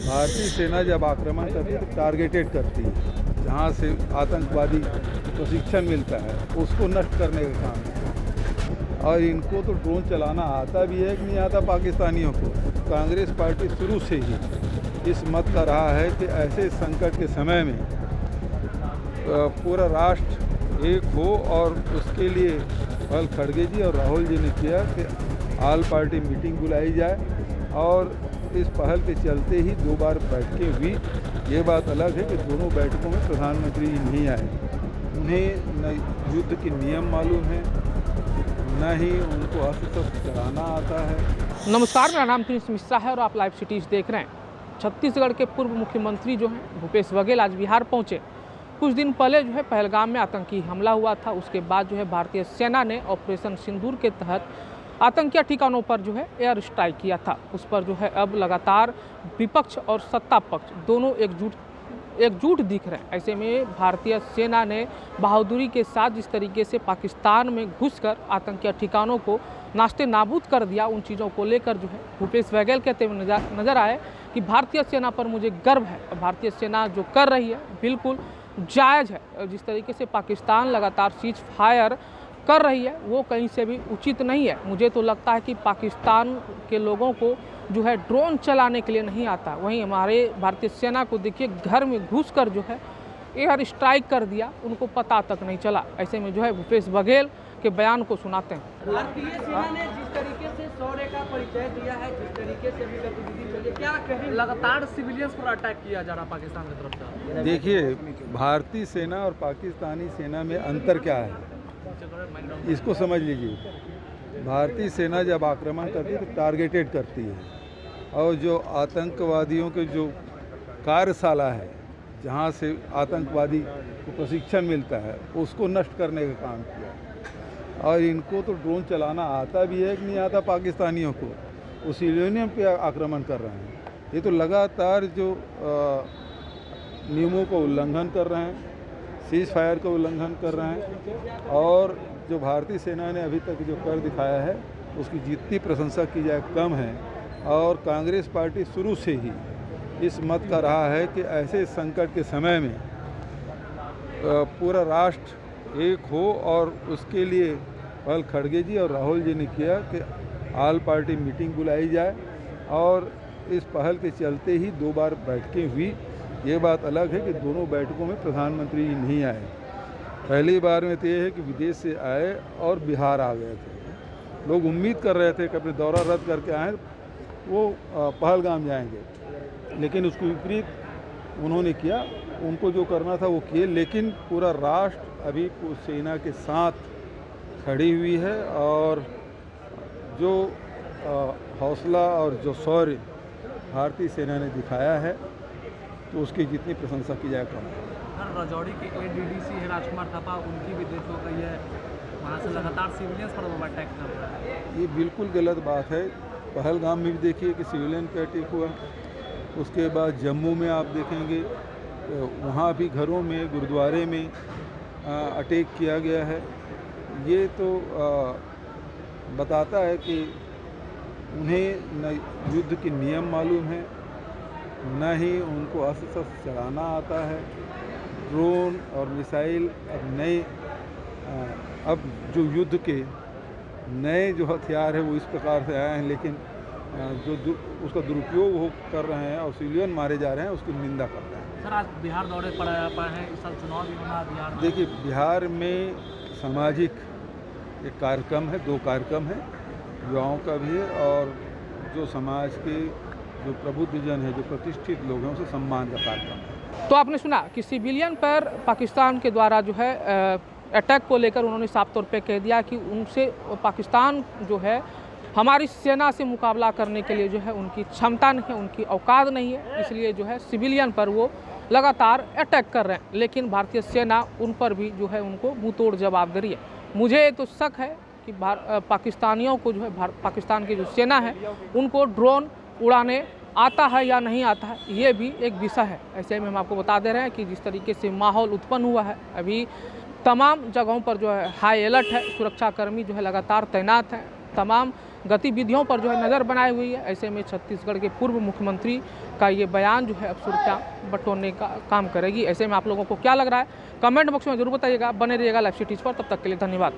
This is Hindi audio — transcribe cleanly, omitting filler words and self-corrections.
भारतीय सेना जब आक्रमण करती है तो टारगेटेड करती है, जहाँ से आतंकवादी प्रशिक्षण मिलता है उसको नष्ट करने का काम है। और इनको तो ड्रोन चलाना आता भी है कि नहीं आता पाकिस्तानियों को। कांग्रेस पार्टी शुरू से ही इस मत का रहा है कि ऐसे संकट के समय में पूरा राष्ट्र एक हो, और उसके लिए कल खड़गे जी और राहुल जी ने किया कि ऑल पार्टी मीटिंग बुलाई जाए, और इस पहल के चलते ही 2 बार बैठकें हुई। ये बात अलग है कि दोनों बैठकों में प्रधानमंत्री जी नहीं आए। उन्हें न युद्ध के नियम मालूम है, न ही उनको अस्त्र शस्त्र चलाना आता है। नमस्कार, मेरा नाम प्रिंस मिश्रा है और आप लाइव सिटीज़ देख रहे हैं। छत्तीसगढ़ के पूर्व मुख्यमंत्री जो हैं भूपेश बघेल आज बिहार पहुंचे। कुछ दिन पहले जो है पहलगाम में आतंकी हमला हुआ था। उसके बाद जो है भारतीय सेना ने ऑपरेशन सिंदूर के तहत आतंकी ठिकानों पर जो है एयर स्ट्राइक किया था। उस पर जो है अब लगातार विपक्ष और सत्ता पक्ष दोनों एकजुट दिख रहे हैं। ऐसे में भारतीय सेना ने बहादुरी के साथ जिस तरीके से पाकिस्तान में घुसकर आतंकी ठिकानों को नाश्ते नाबूद कर दिया, उन चीज़ों को लेकर जो है भूपेश बघेल कहते हुए नजर आए कि भारतीय सेना पर मुझे गर्व है। भारतीय सेना जो कर रही है बिल्कुल जायज़ है। जिस तरीके से पाकिस्तान लगातार सीज फायर कर रही है वो कहीं से भी उचित नहीं है। मुझे तो लगता है कि पाकिस्तान के लोगों को जो है ड्रोन चलाने के लिए नहीं आता। वहीं हमारे भारतीय सेना को देखिए घर में घुसकर जो है एयर स्ट्राइक कर दिया, उनको पता तक नहीं चला। ऐसे में जो है भूपेश बघेल के बयान को सुनाते हैं। भारतीय सेना ने जिस तरीके से शौर्य का परिचय दिया है, जिस तरीके से अभी गतिविधि चली है, क्या कहें? लगातार सिविलियंस पर अटैक किया जा रहा पाकिस्तान की तरफ से। देखिए, भारतीय सेना और पाकिस्तानी सेना में अंतर क्या है इसको समझ लीजिए। भारतीय सेना जब आक्रमण करती है तो टारगेटेड करती है, और जो आतंकवादियों के जो कार्यशाला है जहाँ से आतंकवादी को प्रशिक्षण मिलता है उसको नष्ट करने का काम किया। और इनको तो ड्रोन चलाना आता भी है कि नहीं आता पाकिस्तानियों को। उस यूरेनियम पे आक्रमण कर रहे हैं। ये तो लगातार जो नियमों का उल्लंघन कर रहे हैं, सीज फायर का उल्लंघन कर रहे हैं, और जो भारतीय सेना ने अभी तक जो कर दिखाया है उसकी जितनी प्रशंसा की जाए कम है। और कांग्रेस पार्टी शुरू से ही इस मत का रहा है कि ऐसे संकट के समय में पूरा राष्ट्र एक हो, और उसके लिए कल खड़गे जी और राहुल जी ने किया कि ऑल पार्टी मीटिंग बुलाई जाए, और इस पहल के चलते ही 2 बार बैठकें हुई। ये बात अलग है कि दोनों बैठकों में प्रधानमंत्री जी नहीं आए। पहली बार में तो ये है कि विदेश से आए और बिहार आ गए थे। लोग उम्मीद कर रहे थे कि अपने दौरा रद्द करके आए वो पहलगाम जाएंगे, लेकिन उसको विपरीत उन्होंने किया। उनको जो करना था वो किए, लेकिन पूरा राष्ट्र अभी सेना के साथ खड़ी हुई है, और जो हौसला और जो शौर्य भारतीय सेना ने दिखाया है तो उसकी जितनी प्रशंसा की जाए कम है। हर राजौरी के ADDC है राजकुमार थापा, उनकी भी डेथ हो गई है। वहाँ से लगातार सिविलियंस पर वो अटैक कर रहा है। ये बिल्कुल गलत बात है। पहलगाम में भी देखिए कि सिविलियन पे अटैक हुआ। उसके बाद जम्मू में आप देखेंगे वहाँ भी घरों में, गुरुद्वारे में अटैक किया गया है। ये तो बताता है कि उन्हें न युद्ध के नियम मालूम है, न ही उनको अस्त्र शस्त्र चलाना आता है। ड्रोन और मिसाइल अब जो युद्ध के नए जो हथियार है वो इस प्रकार से आए हैं, लेकिन जो उसका दुरुपयोग वो कर रहे हैं और सिविलियन मारे जा रहे हैं उसकी निंदा करते हैं। सर, आज बिहार दौरे पर आए हैं, इस साल चुनाव भी होना बिहार में। देखिए, बिहार में सामाजिक एक कार्यक्रम है, 2 कार्यक्रम है, युवाओं का भी है, और जो समाज के जो प्रबुद्धजन है, जो प्रतिष्ठित लोग हैं, उसे सम्मान का कार्यक्रम है। तो आपने सुना कि सिविलियन पर पाकिस्तान के द्वारा जो है अटैक को लेकर उन्होंने साफ तौर पे कह दिया कि उनसे पाकिस्तान जो है हमारी सेना से मुकाबला करने के लिए जो है उनकी क्षमता नहीं है, उनकी औकात नहीं है, इसलिए जो है सिविलियन पर वो लगातार अटैक कर रहे हैं। लेकिन भारतीय सेना उन पर भी जो है उनको मुंहतोड़ जवाब दे रही है। मुझे तो शक है कि पाकिस्तानियों को जो है पाकिस्तान की जो सेना है उनको ड्रोन उड़ाने आता है या नहीं आता है, ये भी एक विषय है। ऐसे में हम आपको बता दे रहे हैं कि जिस तरीके से माहौल उत्पन्न हुआ है, अभी तमाम जगहों पर जो है हाई अलर्ट है। सुरक्षाकर्मी जो है लगातार तैनात हैं। तमाम गतिविधियों पर जो है नज़र बनाई हुई है। ऐसे में छत्तीसगढ़ के पूर्व मुख्यमंत्री का ये बयान जो है अब सुर्खियां बटोरने का काम करेगी। ऐसे में आप लोगों को क्या लग रहा है, कमेंट बॉक्स में जरूर बताइएगा। बने रहिएगा लाइव सिटीज़ पर, तब तक के लिए धन्यवाद।